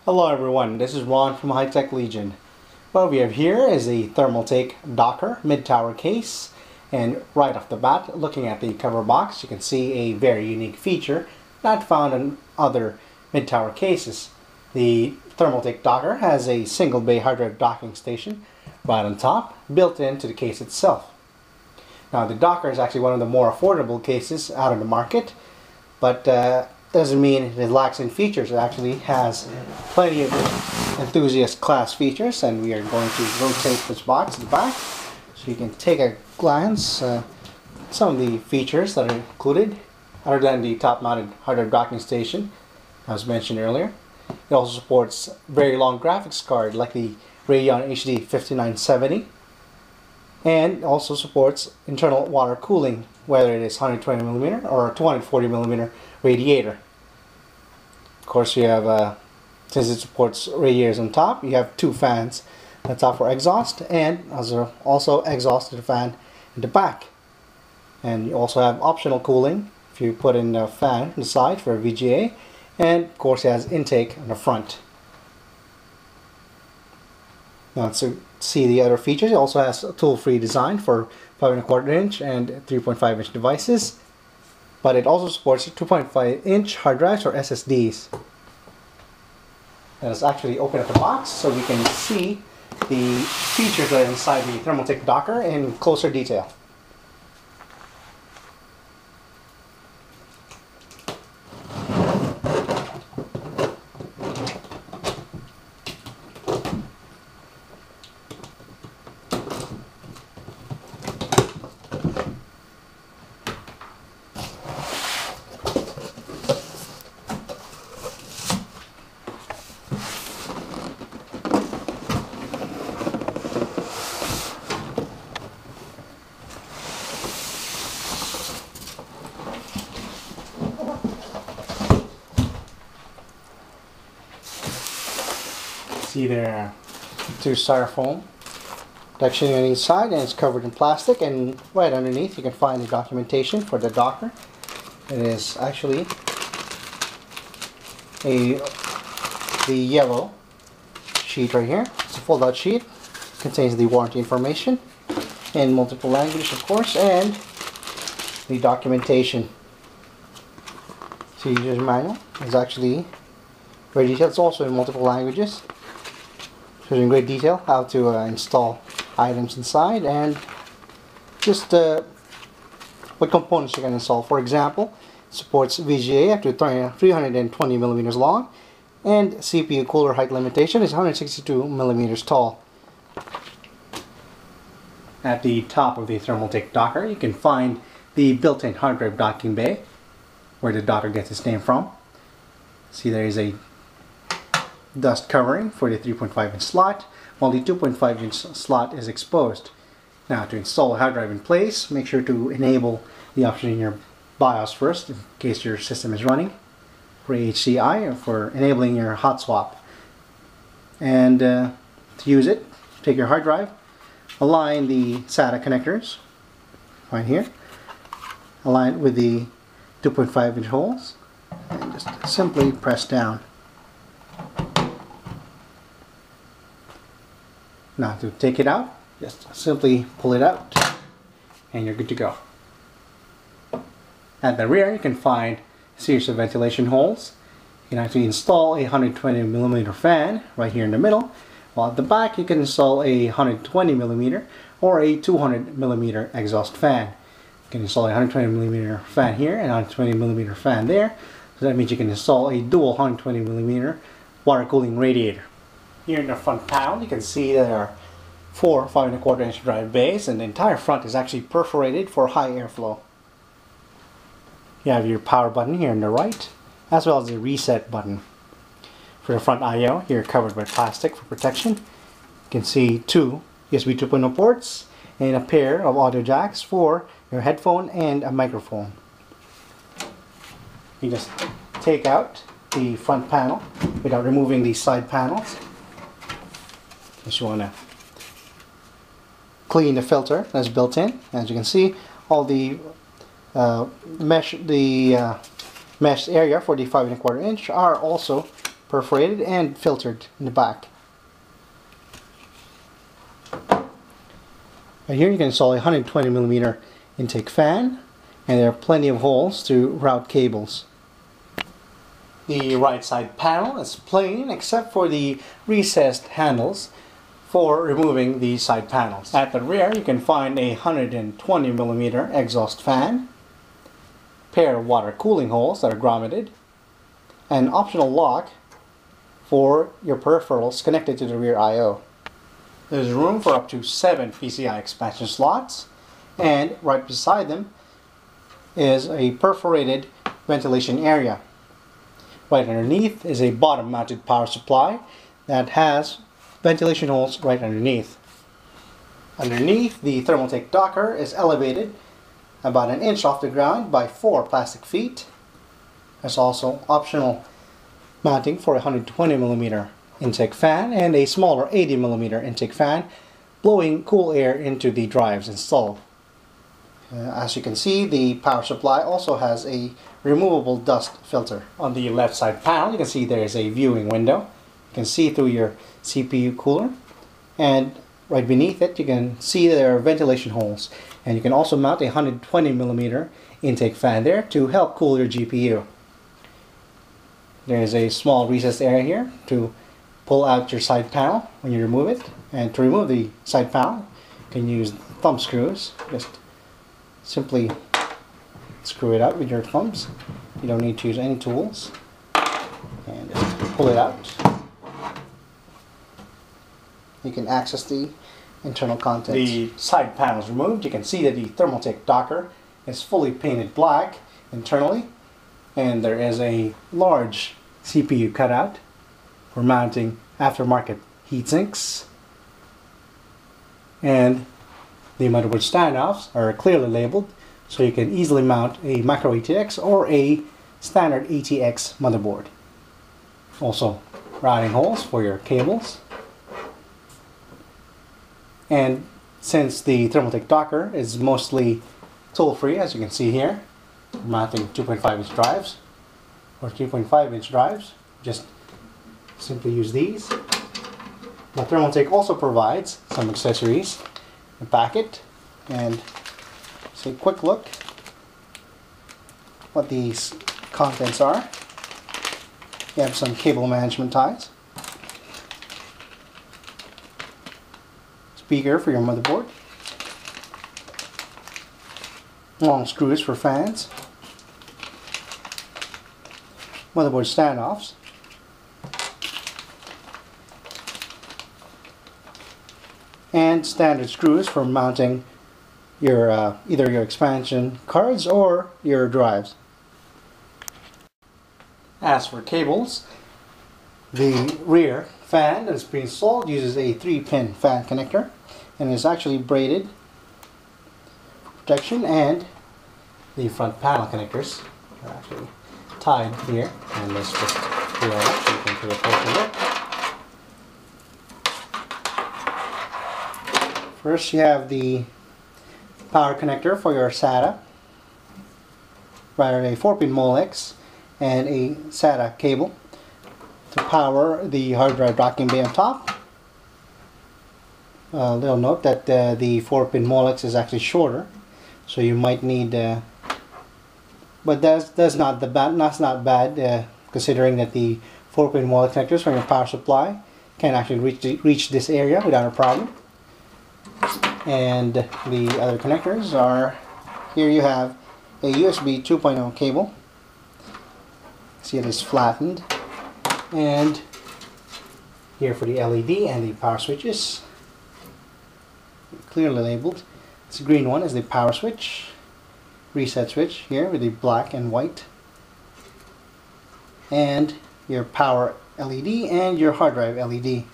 Hello everyone, this is Ron from High Tech Legion. What we have here is a Thermaltake Dokker Midtower case, and right off the bat, looking at the cover box, you can see a very unique feature not found in other mid-tower cases. The Thermaltake Dokker has a single bay hard drive docking station right on top, built into the case itself. Now the Dokker is actually one of the more affordable cases out on the market, but doesn't mean it lacks in features. It actually has plenty of enthusiast class features, and we are going to rotate this box to the back so you can take a glance some of the features that are included other than the top mounted hard drive docking station as mentioned earlier. It also supports very long graphics card like the Radeon HD6990, and also supports internal water cooling, whether it is 120mm or 240mm radiator. Of course, you have, since it supports radiators on top, you have two fans on the top for exhaust, and also exhaust to the fan in the back. And you also have optional cooling if you put in a fan on the side for a VGA, and of course it has intake on the front. Now to see the other features, it also has a tool-free design for 5¼ inch and 3.5 inch devices, but it also supports 2.5 inch hard drives or SSDs. Let's actually open up the box so we can see the features that are inside the Thermaltake Dokker in closer detail. See there are two styrofoam protection on each side, and it's covered in plastic, and right underneath you can find the documentation for the Dokker. It is actually the yellow sheet right here. It's a fold-out sheet, contains the warranty information in multiple languages of course, and the documentation. The user's manual is actually very detailed. It's also in multiple languages. Shows in great detail how to install items inside, and just what components you can install. For example, it supports VGA up to 320mm long, and CPU cooler height limitation is 162mm tall. At the top of the Thermaltake Dokker, you can find the built-in hard drive docking bay, where the Dokker gets its name from. See, there is a dust covering for the 3.5 inch slot, while the 2.5 inch slot is exposed. Now, to install a hard drive in place, make sure to enable the option in your BIOS first in case your system is running for HCI or for enabling your hot swap. And to use it, take your hard drive, align the SATA connectors right here, align it with the 2.5 inch holes, and just simply press down. Now to take it out, just simply pull it out and you're good to go. At the rear you can find a series of ventilation holes. You can actually install a 120mm fan right here in the middle, while at the back you can install a 120mm or a 200mm exhaust fan. You can install a 120mm fan here and a 120mm fan there, so that means you can install a dual 120mm water cooling radiator. Here in the front panel you can see there are 4 5¼ inch drive bays, and the entire front is actually perforated for high airflow. You have your power button here on the right, as well as the reset button. For the front I/O, you're covered by plastic for protection. You can see 2 USB 2.0 ports and a pair of audio jacks for your headphone and a microphone. You just take out the front panel without removing the side panels. Just want to clean the filter that's built in. As you can see, all the mesh area for the 5¼ inch are also perforated and filtered in the back. Right here you can install a 120mm intake fan, and there are plenty of holes to route cables. The right side panel is plain except for the recessed handles for removing the side panels. At the rear you can find a 120mm exhaust fan, pair of water cooling holes that are grommeted, an optional lock for your peripherals connected to the rear I/O. There's room for up to 7 PCI expansion slots, and right beside them is a perforated ventilation area. Right underneath is a bottom mounted power supply that has ventilation holes right underneath. Underneath, the Thermaltake Dokker is elevated about an inch off the ground by 4 plastic feet. There's also optional mounting for a 120mm intake fan and a smaller 80mm intake fan blowing cool air into the drives installed. As you can see, the power supply also has a removable dust filter. On the left side panel you can see there is a viewing window. You can see through your CPU cooler, and right beneath it you can see there are ventilation holes, and you can also mount a 120mm intake fan there to help cool your GPU. There is a small recessed area here to pull out your side panel when you remove it, and to remove the side panel you can use thumb screws. Just simply screw it out with your thumbs. You don't need to use any tools, and just pull it out. You can access the internal contents. The side panel is removed. You can see that the Thermaltake Dokker is fully painted black internally, and there is a large CPU cutout for mounting aftermarket heatsinks, and the motherboard standoffs are clearly labeled, so you can easily mount a micro ATX or a standard ATX motherboard. Also, routing holes for your cables. And since the Thermaltake Dokker is mostly tool-free, as you can see here, mounting 2.5-inch drives or 3.5-inch drives, just simply use these. But Thermaltake also provides some accessories in the packet, and just a quick look what these contents are. You have some cable management ties, speaker for your motherboard, long screws for fans, motherboard standoffs, and standard screws for mounting your either your expansion cards or your drives. As for cables, the rear fan that is pre-installed uses a 3-pin fan connector and is actually braided for protection, and the front panel connectors are actually tied here, and let's just peel it up so you can take a closer look. First you have the power connector for your SATA, rather a 4-pin Molex and a SATA cable to power the hard drive docking bay on top. Little note that the 4-pin Molex is actually shorter, so you might need, but that's not bad considering that the 4-pin Molex connectors from your power supply can actually reach this area without a problem. And the other connectors are, here you have a USB 2.0 cable. See, it is flattened, and here for the LED and the power switches, clearly labeled. This green one is the power switch, reset switch here with the black and white, and your power LED and your hard drive LED.